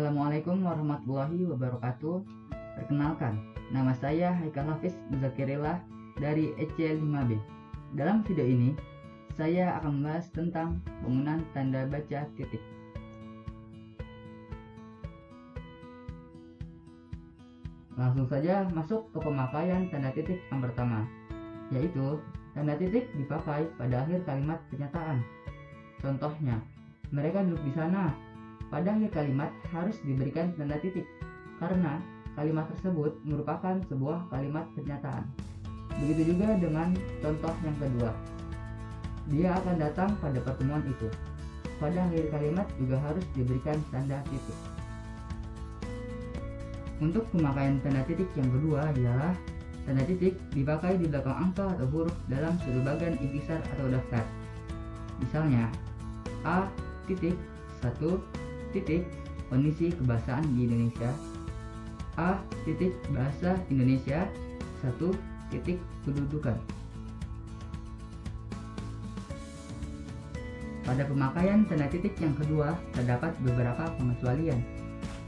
Assalamualaikum warahmatullahi wabarakatuh. Perkenalkan, nama saya Haikal Hafiz Muzakirillah dari EC5B. Dalam video ini, saya akan membahas tentang penggunaan tanda baca titik. Langsung saja masuk ke pemakaian tanda titik yang pertama, yaitu tanda titik dipakai pada akhir kalimat pernyataan. Contohnya, mereka duduk di sana. Pada akhir kalimat harus diberikan tanda titik karena kalimat tersebut merupakan sebuah kalimat pernyataan. Begitu juga dengan contoh yang kedua. Dia akan datang pada pertemuan itu. Pada akhir kalimat juga harus diberikan tanda titik. Untuk pemakaian tanda titik yang kedua ialah tanda titik dipakai di belakang angka atau huruf dalam suatu bagan intisar atau daftar. Misalnya, A titik 1 titik kondisi kebahasaan di Indonesia, A titik bahasa Indonesia 1 titik kedudukan. Pada pemakaian tanda titik yang kedua terdapat beberapa pengecualian.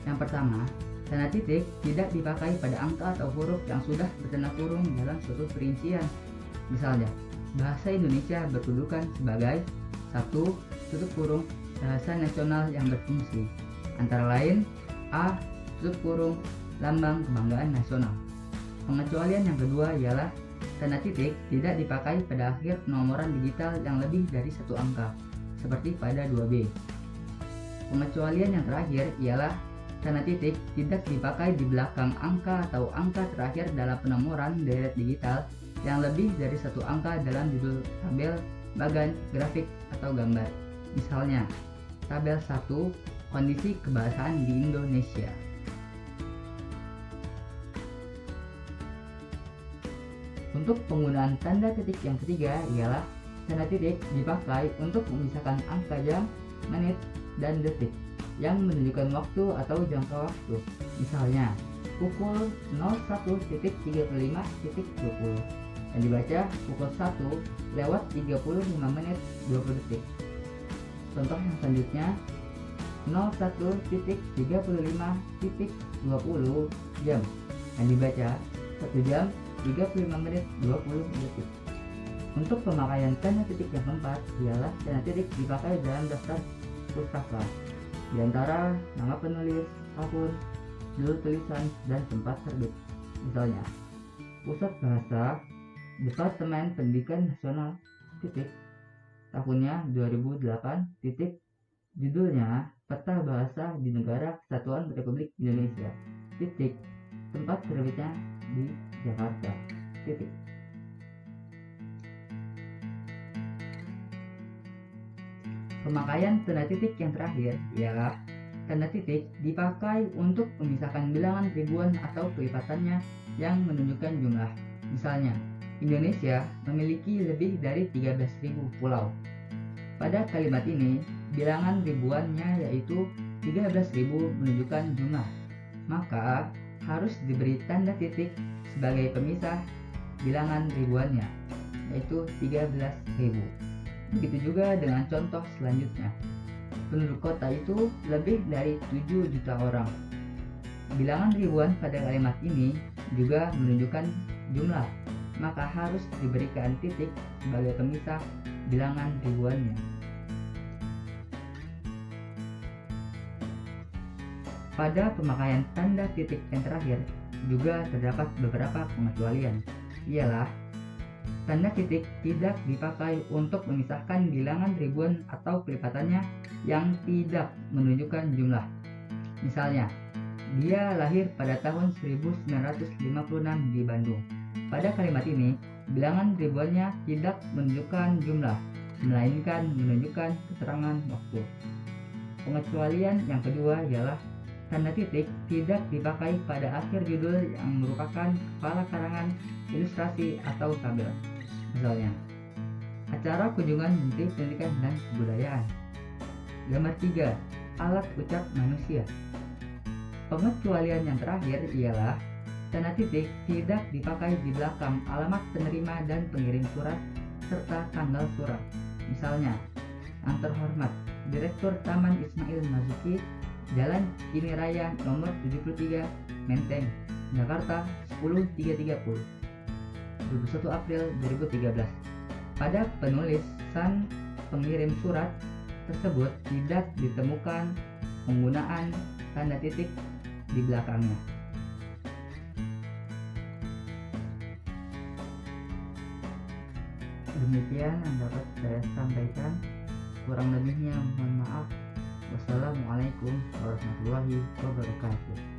Yang pertama, tanda titik tidak dipakai pada angka atau huruf yang sudah bertanda kurung dalam suatu perincian. Misalnya, bahasa Indonesia berkedudukan sebagai 1 tutup kurung bahasa nasional yang berfungsi, antara lain A tutup kurung lambang kebanggaan nasional. Pengecualian yang kedua ialah tanda titik tidak dipakai pada akhir penomoran digital yang lebih dari satu angka, seperti pada 2B. Pengecualian yang terakhir ialah tanda titik tidak dipakai di belakang angka atau angka terakhir dalam penomoran deret digital yang lebih dari satu angka dalam judul tabel, bagan, grafik, atau gambar. Misalnya, tabel 1 kondisi kebahasaan di Indonesia. Untuk penggunaan tanda titik yang ketiga ialah tanda titik dipakai untuk memisahkan angka jam, menit, dan detik yang menunjukkan waktu atau jangka waktu. Misalnya, pukul 01.35.20 yang dibaca pukul 1 lewat 35 menit 20 detik. Contoh yang selanjutnya, 01.35.20 jam yang dibaca 1 jam 35 menit 20 detik. Untuk pemakaian tanda titik yang keempat ialah tanda titik dipakai dalam daftar pustaka, di antara nama penulis, akun, judul tulisan, dan tempat terbit. Misalnya, Pusat Bahasa Departemen Pendidikan Nasional titik tahunnya 2008 titik judulnya Peta Bahasa di Negara Kesatuan Republik Indonesia titik tempat terbitnya di Jakarta titik. Pemakaian tanda titik yang terakhir ialah tanda titik dipakai untuk memisahkan bilangan ribuan atau kelipatannya yang menunjukkan jumlah. Misalnya, Indonesia memiliki lebih dari 13.000 pulau. Pada kalimat ini, bilangan ribuannya yaitu 13.000 menunjukkan jumlah. Maka harus diberi tanda titik sebagai pemisah bilangan ribuannya, yaitu 13.000. Begitu juga dengan contoh selanjutnya. Penduduk kota itu lebih dari 7 juta orang. Bilangan ribuan pada kalimat ini juga menunjukkan jumlah, maka harus diberikan titik sebagai pemisah bilangan ribuannya. Pada pemakaian tanda titik yang terakhir juga terdapat beberapa pengecualian, ialah tanda titik tidak dipakai untuk memisahkan bilangan ribuan atau kelipatannya yang tidak menunjukkan jumlah. Misalnya, dia lahir pada tahun 1956 di Bandung. Pada kalimat ini, bilangan ribuannya tidak menunjukkan jumlah, melainkan menunjukkan keterangan waktu. Pengecualian yang kedua ialah tanda titik tidak dipakai pada akhir judul yang merupakan kepala karangan, ilustrasi, atau tabel. Misalnya, acara kunjungan Menteri Pendidikan dan Kebudayaan. Gambar 3, alat ucap manusia. Pengecualian yang terakhir ialah tanda titik tidak dipakai di belakang alamat penerima dan pengirim surat serta tanggal surat. Misalnya, yang terhormat Direktur Taman Ismail Marzuki Jalan Kini Raya nomor 73, Menteng, Jakarta 10330, 21 April 2013. Pada penulisan pengirim surat tersebut tidak ditemukan penggunaan tanda titik di belakangnya. Demikian yang dapat saya sampaikan. Kurang lebihnya mohon maaf. Wassalamualaikum warahmatullahi wabarakatuh.